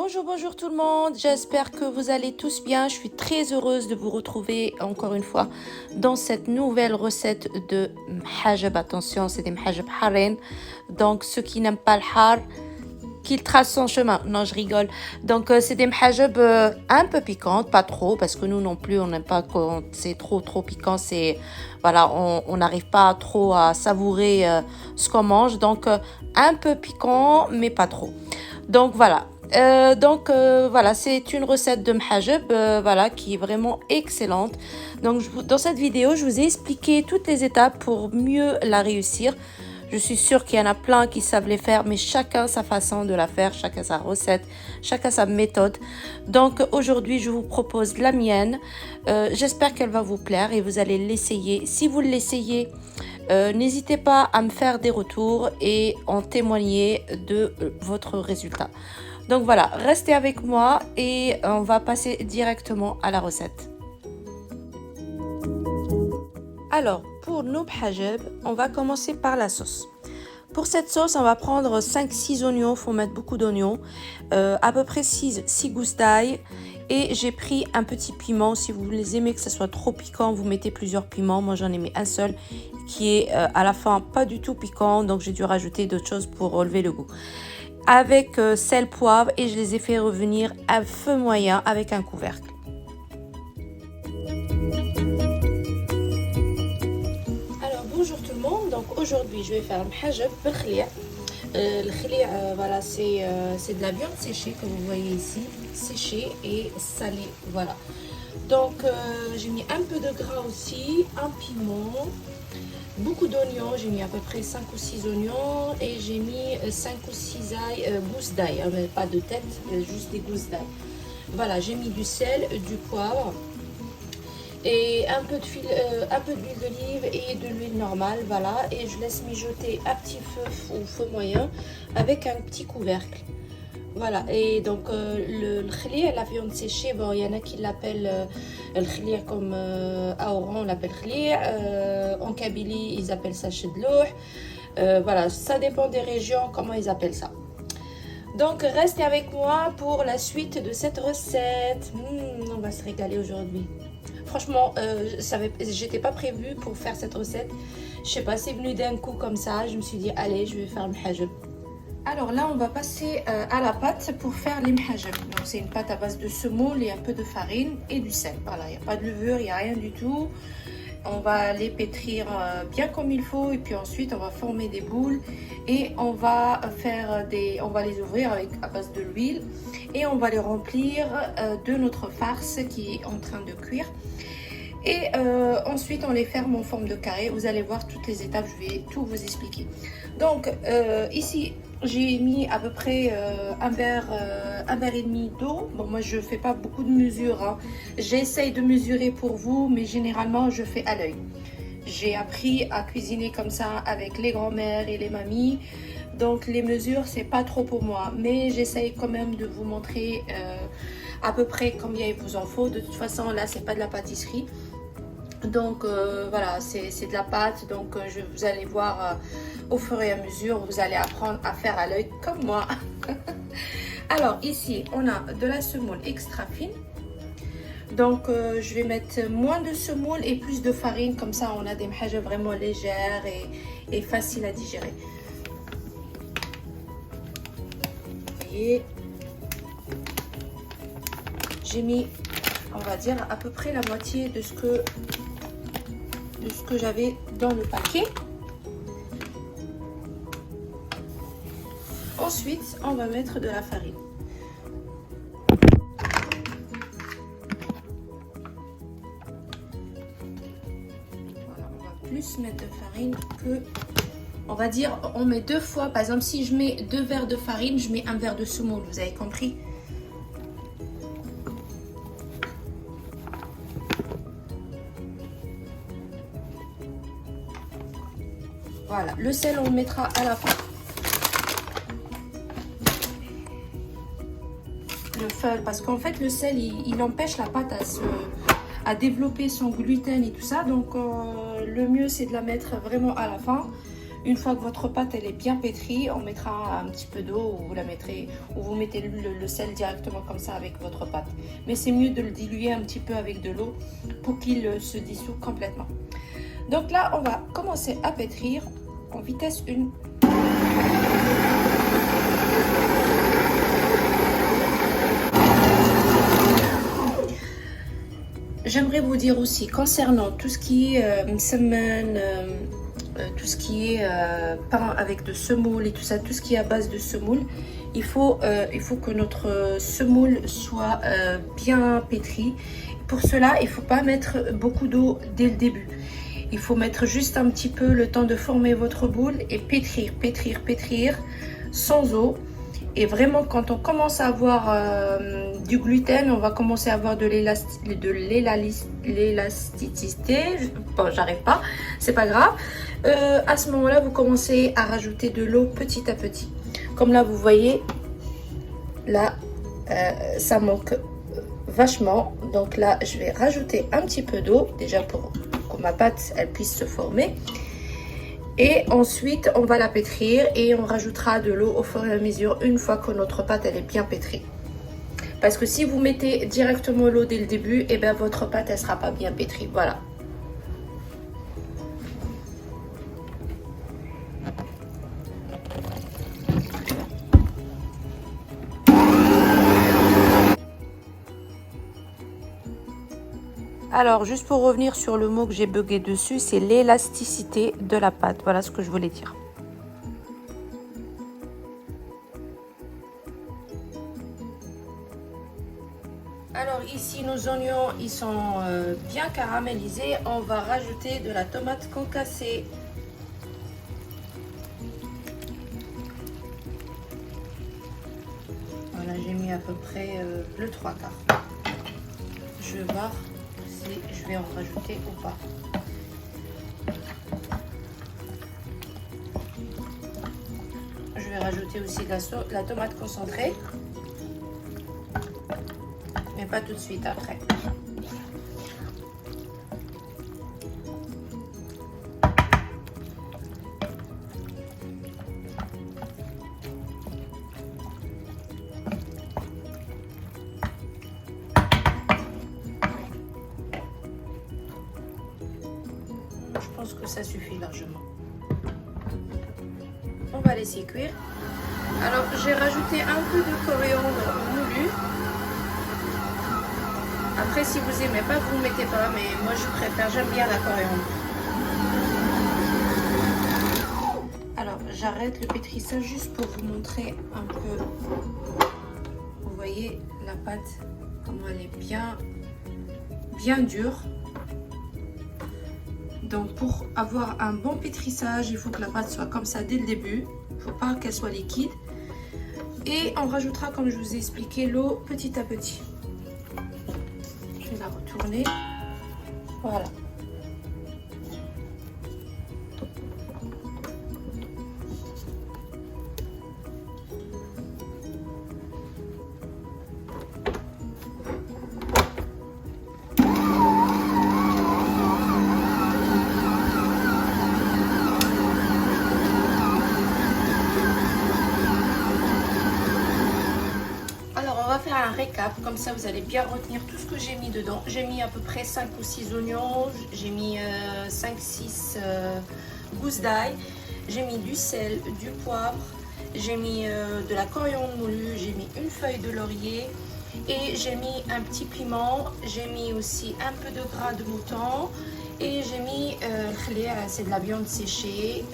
Bonjour, bonjour tout le monde, j'espère que vous allez tous bien. Je suis très heureuse de vous retrouver encore une fois dans cette nouvelle recette de mhajab. Attention, c'est des mhajab harin, donc ceux qui n'aiment pas le har, qu'il trace son chemin. Non, je rigole. Donc, c'est des mhajab un peu piquantes, pas trop, parce que nous non plus, on n'aime pas quand c'est trop piquant. C'est, voilà, on n'arrive pas trop à savourer ce qu'on mange. Donc, un peu piquant, mais pas trop. Donc, voilà. Voilà, c'est une recette de mhajab voilà, qui est vraiment excellente. Donc, dans cette vidéo, je vous ai expliqué toutes les étapes pour mieux la réussir. Je suis sûre qu'il y en a plein qui savent les faire, mais chacun sa façon de la faire, chacun sa recette, chacun sa méthode. Donc aujourd'hui, je vous propose la mienne. J'espère qu'elle va vous plaire et vous allez l'essayer. Si vous l'essayez, n'hésitez pas à me faire des retours et en témoigner de votre résultat. Donc voilà, restez avec moi et on va passer directement à la recette. Alors, pour nos mhajab, on va commencer par la sauce. Pour cette sauce, on va prendre 5-6 oignons, il faut mettre beaucoup d'oignons, à peu près 6 gousses d'ail. Et j'ai pris un petit piment, si vous les aimez que ce soit trop piquant, vous mettez plusieurs piments. Moi j'en ai mis un seul qui est à la fin pas du tout piquant, donc j'ai dû rajouter d'autres choses pour relever le goût. Avec sel, poivre et je les ai fait revenir à feu moyen avec un couvercle. Bonjour tout le monde, donc aujourd'hui je vais faire le mhajab بالخليع. Le khli', voilà, c'est de la viande séchée que vous voyez ici, séchée et salée, voilà. Donc j'ai mis un peu de gras aussi, un piment, beaucoup d'oignons, j'ai mis à peu près 5 ou 6 oignons et j'ai mis 5 ou 6 gousses d'ail, hein, mais pas de tête, juste des gousses d'ail. Voilà, j'ai mis du sel, du poivre et un peu d'huile d'olive et de l'huile normale, voilà, et je laisse mijoter à petit feu ou feu moyen avec un petit couvercle, voilà. Et donc le khli', la viande séchée, bon, il y en a qui l'appellent le khli' comme à Oran on l'appelle khli', en Kabylie ils appellent ça chedlouh, voilà, ça dépend des régions comment ils appellent ça. Donc restez avec moi pour la suite de cette recette. On va se régaler aujourd'hui. Franchement, j'étais pas prévue pour faire cette recette. Je sais pas, c'est venu d'un coup comme ça. Je me suis dit, allez, je vais faire le mhajab. Alors là, on va passer à la pâte pour faire les mhajab. Donc c'est une pâte à base de semoule et un peu de farine et du sel. Voilà, il n'y a pas de levure, il n'y a rien du tout. On va les pétrir bien comme il faut et puis ensuite on va former des boules et on va les ouvrir à base de l'huile et on va les remplir de notre farce qui est en train de cuire. Et ensuite on les ferme en forme de carré. Vous allez voir toutes les étapes, je vais tout vous expliquer. Donc ici j'ai mis à peu près un verre et demi d'eau. Bon, moi je fais pas beaucoup de mesures, hein. J'essaye de mesurer pour vous, mais généralement je fais à l'œil. J'ai appris à cuisiner comme ça avec les grands-mères et les mamies, donc les mesures c'est pas trop pour moi, mais j'essaye quand même de vous montrer à peu près combien il vous en faut. De toute façon là c'est pas de la pâtisserie, donc voilà, c'est de la pâte, donc vous allez voir au fur et à mesure, vous allez apprendre à faire à l'œil comme moi. Alors ici on a de la semoule extra fine, donc je vais mettre moins de semoule et plus de farine, comme ça on a des mhajab vraiment légères et faciles à digérer. Vous voyez, j'ai mis, on va dire, à peu près la moitié de ce que j'avais dans le paquet. Ensuite, on va mettre de la farine. Voilà, on va plus mettre de farine que, on va dire, on met 2 fois. Par exemple, si je mets 2 verres de farine, je mets 1 verre de semoule. Vous avez compris? Voilà, le sel on le mettra à la fin. Le feu, parce qu'en fait le sel il empêche la pâte à développer son gluten et tout ça, donc le mieux c'est de la mettre vraiment à la fin. Une fois que votre pâte elle est bien pétrie, on mettra un petit peu d'eau ou vous la mettrez ou vous mettez le sel directement comme ça avec votre pâte. Mais c'est mieux de le diluer un petit peu avec de l'eau pour qu'il se dissout complètement. Donc là, on va commencer à pétrir en vitesse 1. J'aimerais vous dire aussi concernant tout ce qui est semaine, tout ce qui est pain avec de semoule et tout ça, tout ce qui est à base de semoule, il faut que notre semoule soit bien pétrie. Pour cela, il ne faut pas mettre beaucoup d'eau dès le début. Il faut mettre juste un petit peu le temps de former votre boule et pétrir, pétrir, pétrir sans eau. Et vraiment, quand on commence à avoir du gluten, on va commencer à avoir de l'élasticité. Bon, j'arrive pas, c'est pas grave. À ce moment-là, vous commencez à rajouter de l'eau petit à petit. Comme là, vous voyez, là, ça manque vachement. Donc là, je vais rajouter un petit peu d'eau, déjà pour que ma pâte, elle puisse se former. Et ensuite, on va la pétrir et on rajoutera de l'eau au fur et à mesure une fois que notre pâte elle est bien pétrie. Parce que si vous mettez directement l'eau dès le début, et bien votre pâte elle sera pas bien pétrie. Voilà. Alors, juste pour revenir sur le mot que j'ai bugué dessus, c'est l'élasticité de la pâte. Voilà ce que je voulais dire. Alors ici, nos oignons, ils sont bien caramélisés. On va rajouter de la tomate concassée. Voilà, j'ai mis à peu près le 3/4. Je vais voir si je vais en rajouter ou pas. Je vais rajouter aussi la tomate concentrée, mais pas tout de suite après. Je pense que ça suffit largement. On va laisser cuire. Alors j'ai rajouté un peu de coriandre moulu. Après si vous aimez pas, vous ne mettez pas, mais moi je préfère, j'aime bien la coriandre. Alors j'arrête le pétrissage juste pour vous montrer un peu. Vous voyez la pâte, comment elle est bien dure. Donc pour avoir un bon pétrissage, il faut que la pâte soit comme ça dès le début. Il ne faut pas qu'elle soit liquide. Et on rajoutera, comme je vous ai expliqué, l'eau petit à petit. Je vais la retourner. Voilà. Un récap, comme ça vous allez bien retenir tout ce que j'ai mis dedans. J'ai mis à peu près 5 ou 6 oignons, j'ai mis 5-6 gousses d'ail, j'ai mis du sel, du poivre, j'ai mis de la coriandre moulue, j'ai mis une feuille de laurier et j'ai mis un petit piment, j'ai mis aussi un peu de gras de mouton et j'ai mis c'est de la viande séchée,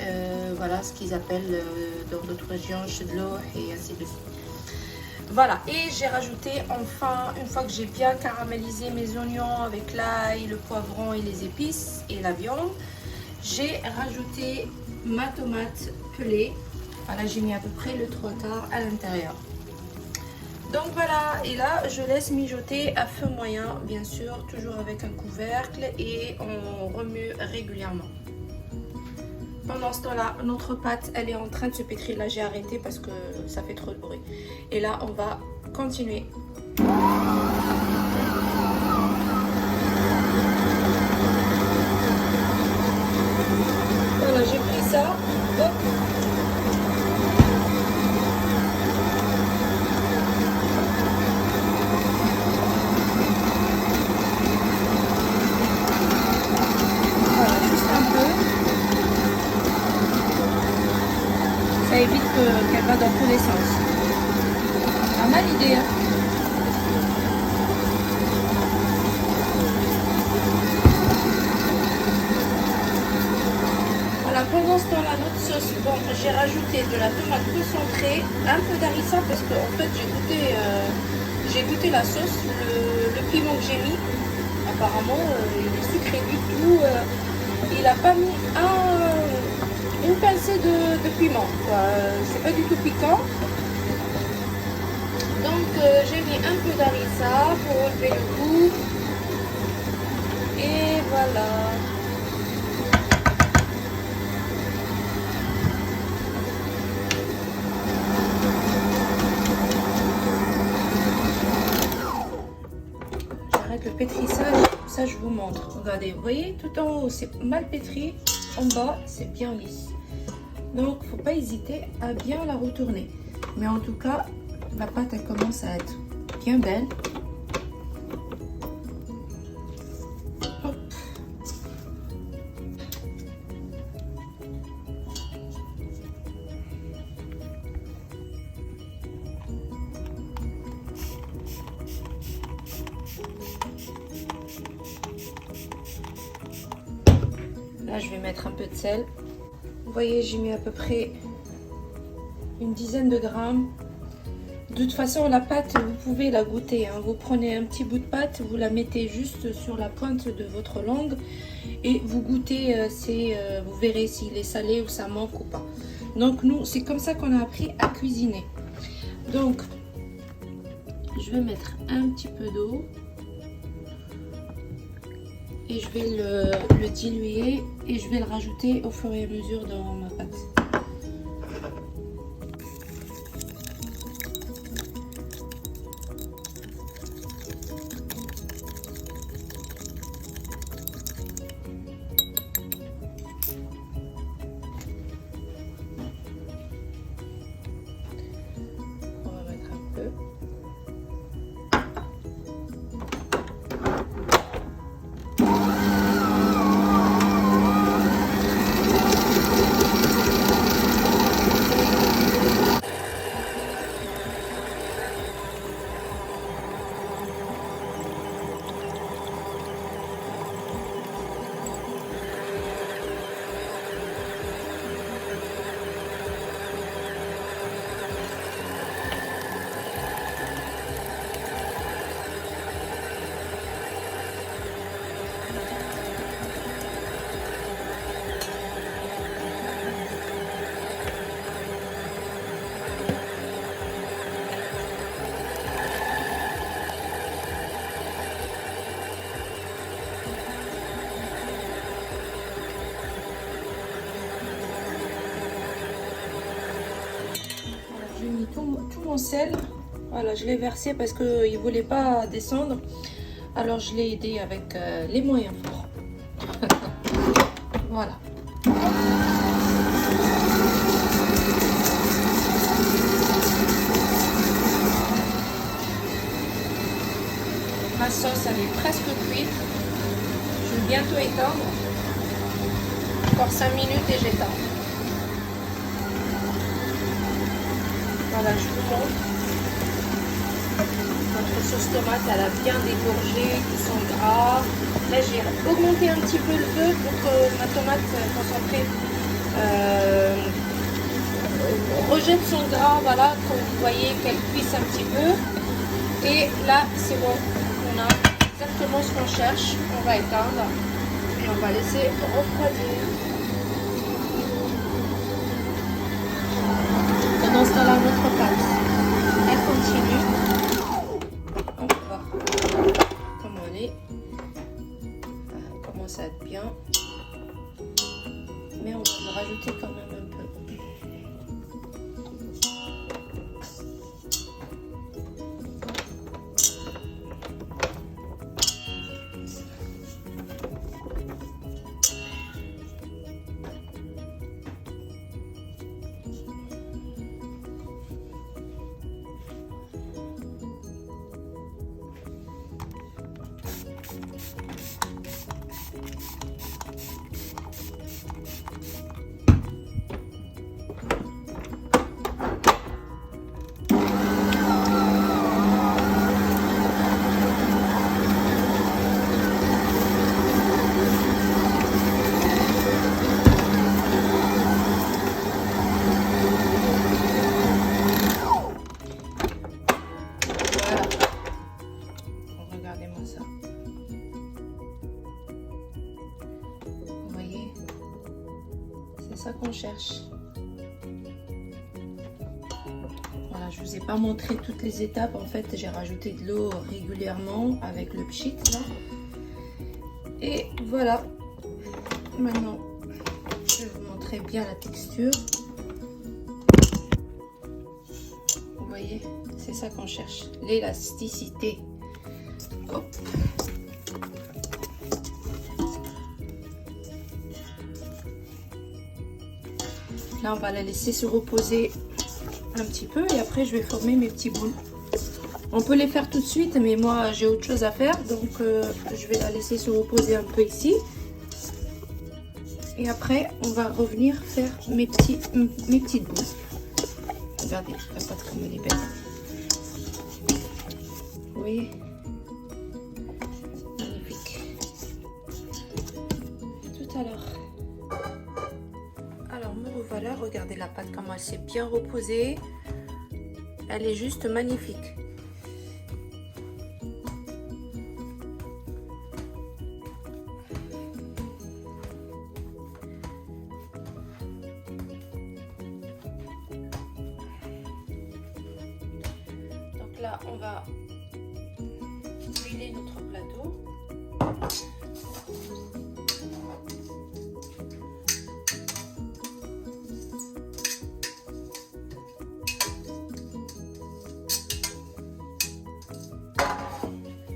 voilà ce qu'ils appellent dans d'autres régions chedlo et ainsi de suite. Voilà, et j'ai rajouté enfin, une fois que j'ai bien caramélisé mes oignons avec l'ail, le poivron et les épices et la viande, j'ai rajouté ma tomate pelée. Voilà, j'ai mis à peu près le 3/4 à l'intérieur. Donc voilà, et là je laisse mijoter à feu moyen, bien sûr, toujours avec un couvercle et on remue régulièrement. Pendant ce temps-là, notre pâte, elle est en train de se pétrir. Là, j'ai arrêté parce que ça fait trop de bruit. Et là, on va continuer. Voilà, j'ai pris ça. Ça évite qu'elle va dans tous les sens. Pas mal l'idée, hein? Voilà, pendant ce temps-là, notre sauce, bon, j'ai rajouté de la tomate concentrée, un peu d'harissa parce que en fait j'ai goûté la sauce, le piment que j'ai mis, apparemment il est sucré du tout, il n'a pas mis une pincée de piment, c'est pas du tout piquant. Donc j'ai mis un peu d'harissa pour relever le goût. Et voilà. J'arrête le pétrissage, ça je vous montre. Regardez, vous voyez, tout en haut c'est mal pétri, en bas c'est bien lisse. Donc faut pas hésiter à bien la retourner. Mais en tout cas, la pâte elle commence à être bien belle. Hop. Là je vais mettre un peu de sel. Vous voyez, j'ai mis à peu près une dizaine de grammes. De toute façon, la pâte, vous pouvez la goûter, hein. Vous prenez un petit bout de pâte, vous la mettez juste sur la pointe de votre langue et vous goûtez, vous verrez s'il est salé ou ça manque ou pas. Donc nous, c'est comme ça qu'on a appris à cuisiner. Donc, je vais mettre un petit peu d'eau et je vais le diluer et je vais le rajouter au fur et à mesure dans ma pâte. On va mettre un peu. J'ai mis tout mon sel. Voilà, je l'ai versé parce qu'il ne voulait pas descendre. Alors je l'ai aidé avec les moyens forts. Voilà. Ma sauce elle est presque cuite. Je vais bientôt éteindre. Encore 5 minutes et j'éteins. Voilà, je vous montre. Notre sauce tomate, elle a bien dégorgé tout son gras. Là, j'ai augmenté un petit peu le feu pour que ma tomate concentrée rejette son gras. Voilà, que vous voyez qu'elle cuisse un petit peu. Et là, c'est bon. On a exactement ce qu'on cherche. On va éteindre et on va laisser refroidir. Pendant ce temps-là, notre pâte, elle continue. On va voir comment elle est. Elle commence à être bien. Mais on va rajouter quand même un peu. ça. Vous voyez, c'est ça qu'on cherche. Voilà, je vous ai pas montré toutes les étapes. En fait, j'ai rajouté de l'eau régulièrement avec le pchit là. Et voilà. Maintenant, je vais vous montrer bien la texture. Vous voyez, c'est ça qu'on cherche, l'élasticité. Hop. Là, on va la laisser se reposer un petit peu et après, je vais former mes petits boules. On peut les faire tout de suite, mais moi, j'ai autre chose à faire, donc je vais la laisser se reposer un peu ici. Et après, on va revenir faire mes petites boules. Regardez, la pâte comme elle est belle. Vous voyez? Magnifique. Tout à l'heure. Alors, me revoilà. Regardez la pâte comment elle s'est bien reposée. Elle est juste magnifique. Là, on va huiler notre plateau.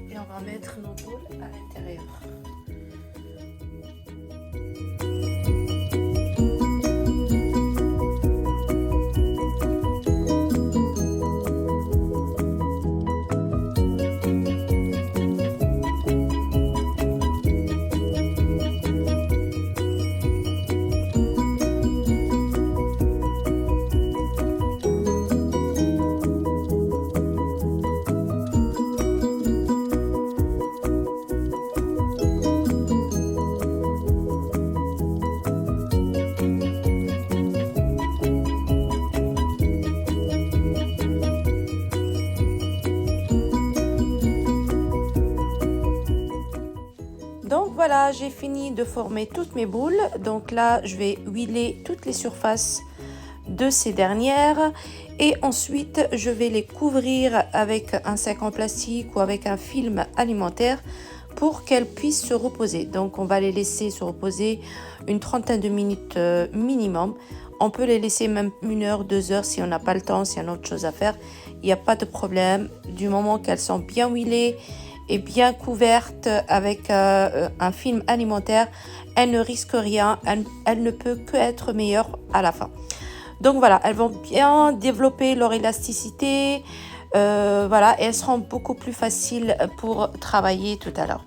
Et on va mettre nos boules à l'intérieur. Donc voilà, j'ai fini de former toutes mes boules. Donc là, je vais huiler toutes les surfaces de ces dernières. Et ensuite, je vais les couvrir avec un sac en plastique ou avec un film alimentaire pour qu'elles puissent se reposer. Donc on va les laisser se reposer une trentaine de minutes minimum. On peut les laisser même 1 heure, 2 heures si on n'a pas le temps, si on a autre chose à faire. Il n'y a pas de problème. Du moment qu'elles sont bien huilées et bien couverte avec un film alimentaire, elle ne risque rien, elle ne peut que être meilleure à la fin. Donc voilà, elles vont bien développer leur élasticité, voilà, et elles seront beaucoup plus faciles pour travailler tout à l'heure.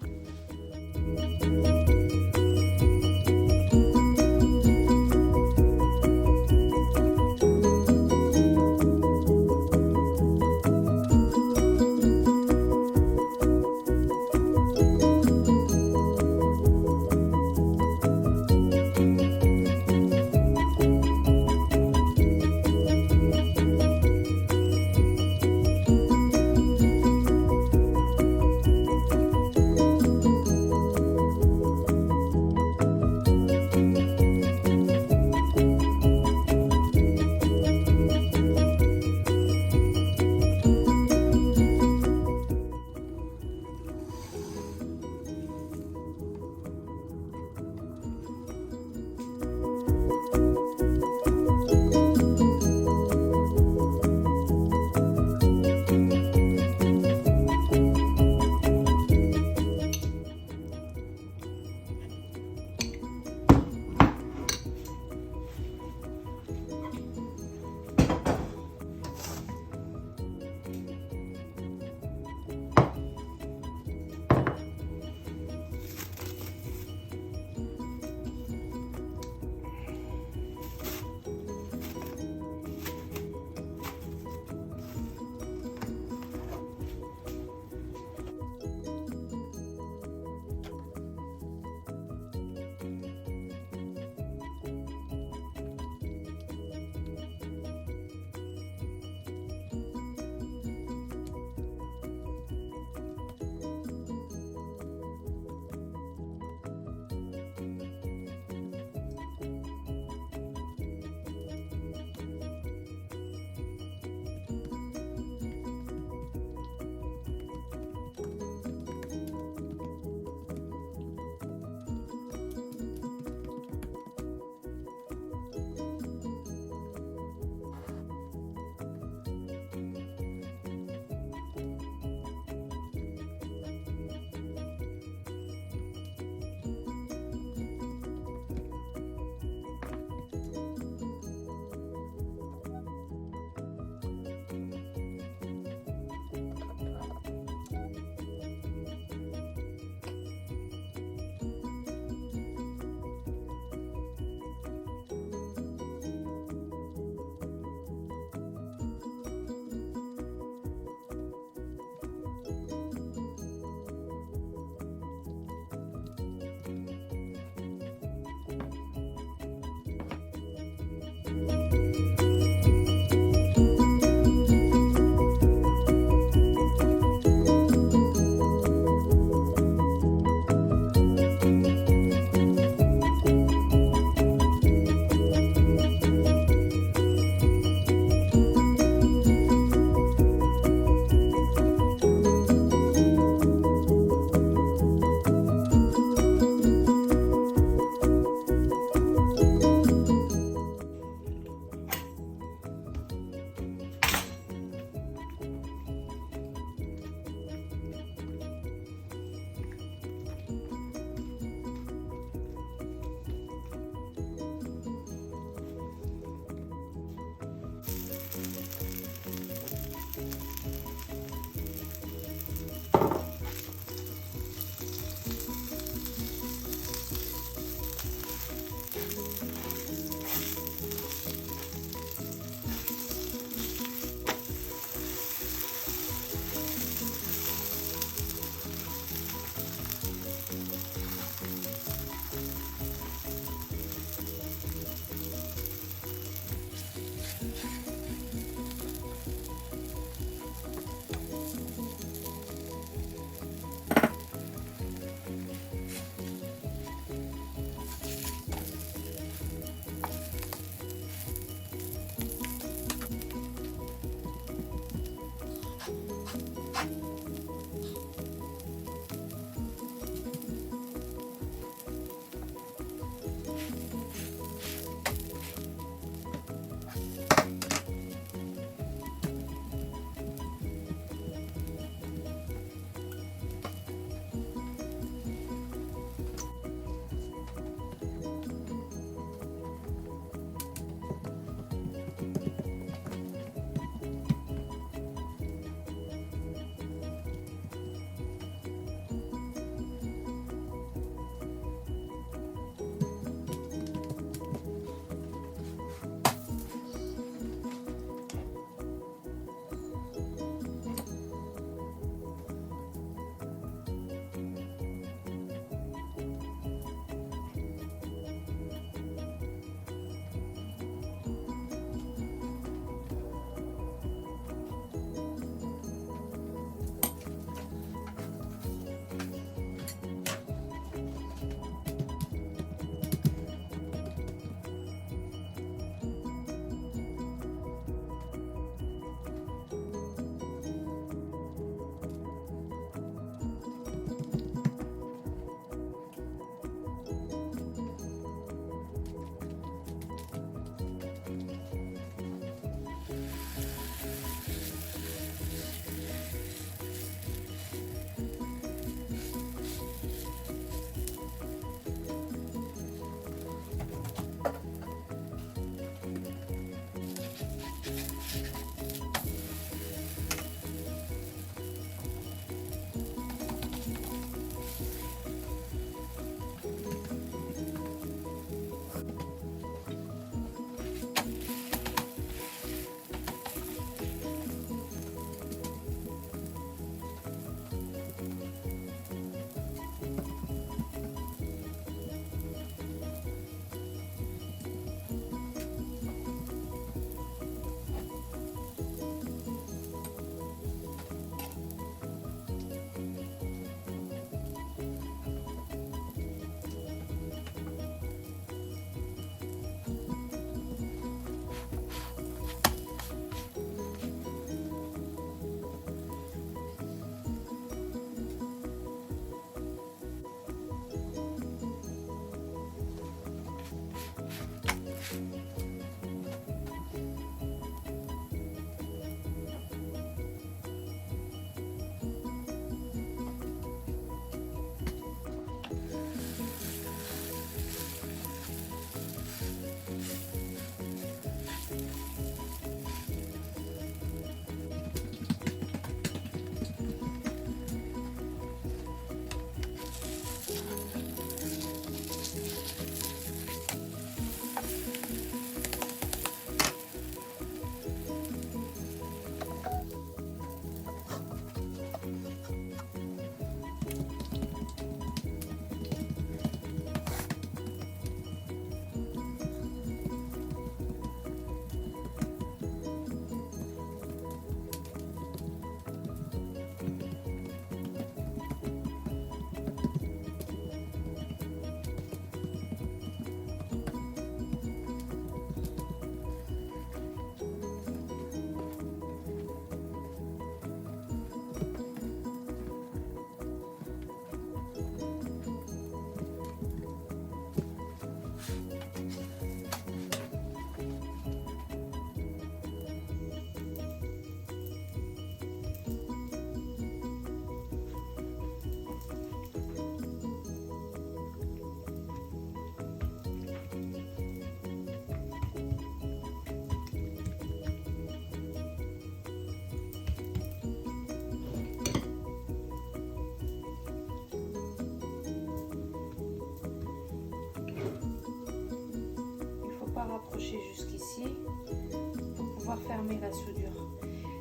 fermer la soudure.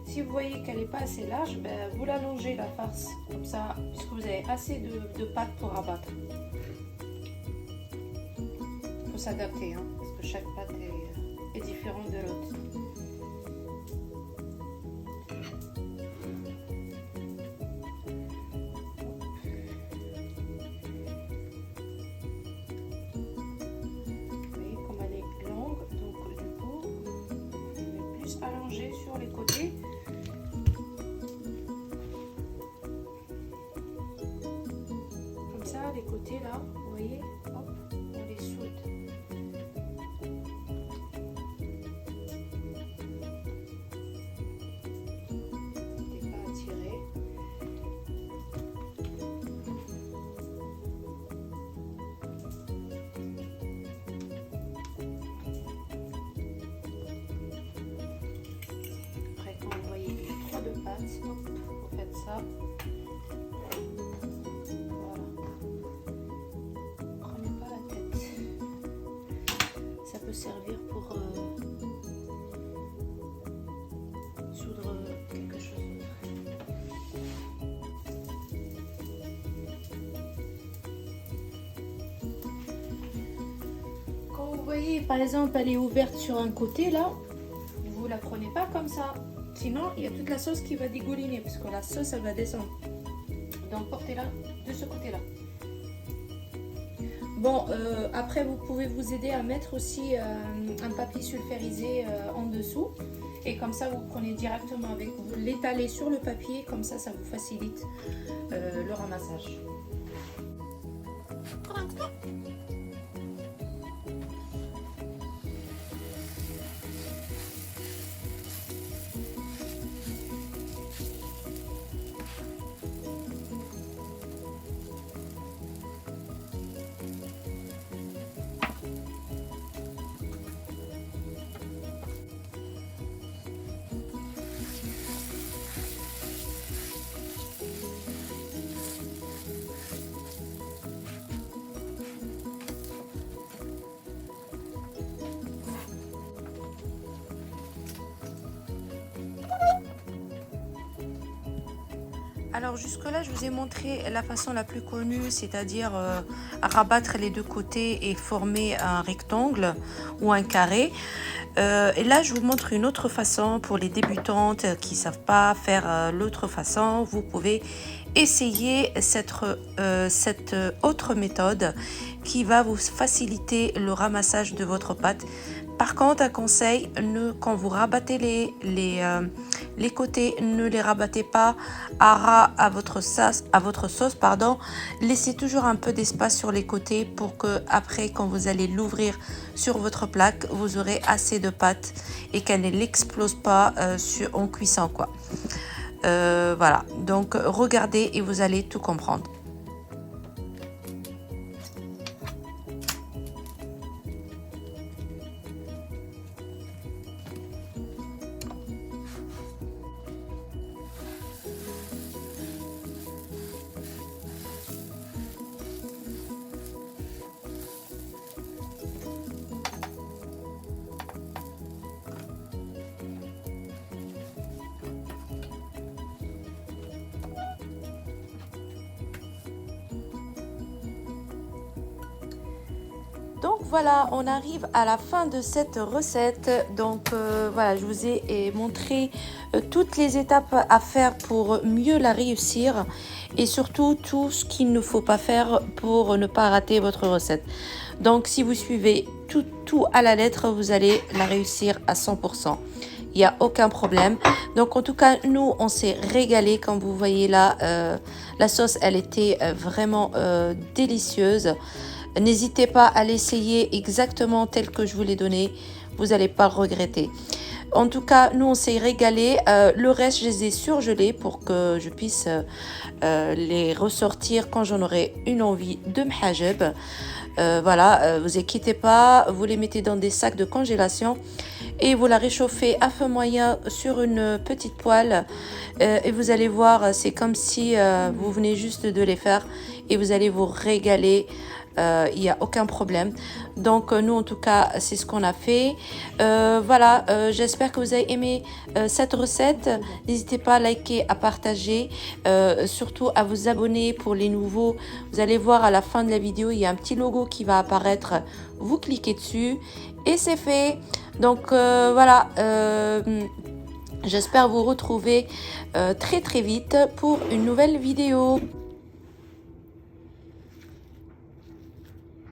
Si vous voyez qu'elle n'est pas assez large, ben, vous l'allongez la farce, comme ça, puisque vous avez assez de pâte pour abattre. Il faut s'adapter, hein, parce que chaque pâte est différente de l'autre. Vous voyez comme elle est longue, donc du coup, on est plus allongé sur les côtés. Les côtés là, vous voyez, hop, on les soude. N'hésitez pas à tirer. Après, quand vous voyez trop de pâte, hop, vous faites ça. Servir pour soudre quelque chose d'autre. Quand vous voyez par exemple elle est ouverte sur un côté là, vous la prenez pas comme ça, sinon il y a toute la sauce qui va dégouliner parce que la sauce elle va descendre. Donc portez-la de ce côté là. Bon, après vous pouvez vous aider à mettre aussi un papier sulfurisé en dessous. Et comme ça vous prenez directement avec vous, l'étalez sur le papier, comme ça vous facilite le ramassage. Alors jusque là je vous ai montré la façon la plus connue, c'est-à-dire rabattre les deux côtés et former un rectangle ou un carré. Et là je vous montre une autre façon pour les débutantes qui ne savent pas faire l'autre façon. Vous pouvez essayer cette autre méthode qui va vous faciliter le ramassage de votre pâte. Par contre, un conseil, quand vous rabattez les côtés, ne les rabattez pas à ras à votre sauce, pardon. Laissez toujours un peu d'espace sur les côtés pour que après, quand vous allez l'ouvrir sur votre plaque, vous aurez assez de pâte et qu'elle n'explose pas en cuisson, quoi. Voilà, donc regardez et vous allez tout comprendre. Donc voilà, on arrive à la fin de cette recette. Donc voilà, je vous ai montré toutes les étapes à faire pour mieux la réussir et surtout tout ce qu'il ne faut pas faire pour ne pas rater votre recette. Donc si vous suivez tout à la lettre, vous allez la réussir à 100%. Il n'y a aucun problème. Donc en tout cas, nous, on s'est régalé. Comme vous voyez là, la sauce, elle était vraiment délicieuse. N'hésitez pas à l'essayer exactement tel que je vous l'ai donné. Vous n'allez pas le regretter. En tout cas, nous, on s'est régalé. Le reste, je les ai surgelés pour que je puisse les ressortir quand j'en aurai une envie de mhajeb. Voilà, vous inquiétez pas. Vous les mettez dans des sacs de congélation et vous la réchauffez à feu moyen sur une petite poêle. Et vous allez voir, c'est comme si vous venez juste de les faire et vous allez vous régaler. il n'y a aucun problème. Donc nous en tout cas c'est ce qu'on a fait. Voilà, j'espère que vous avez aimé cette recette. N'hésitez pas à liker, à partager, surtout à vous abonner pour les nouveaux. Vous allez voir à la fin de la vidéo, il y a un petit logo qui va apparaître. Vous cliquez dessus et c'est fait. Donc voilà, j'espère vous retrouver très très vite pour une nouvelle vidéo.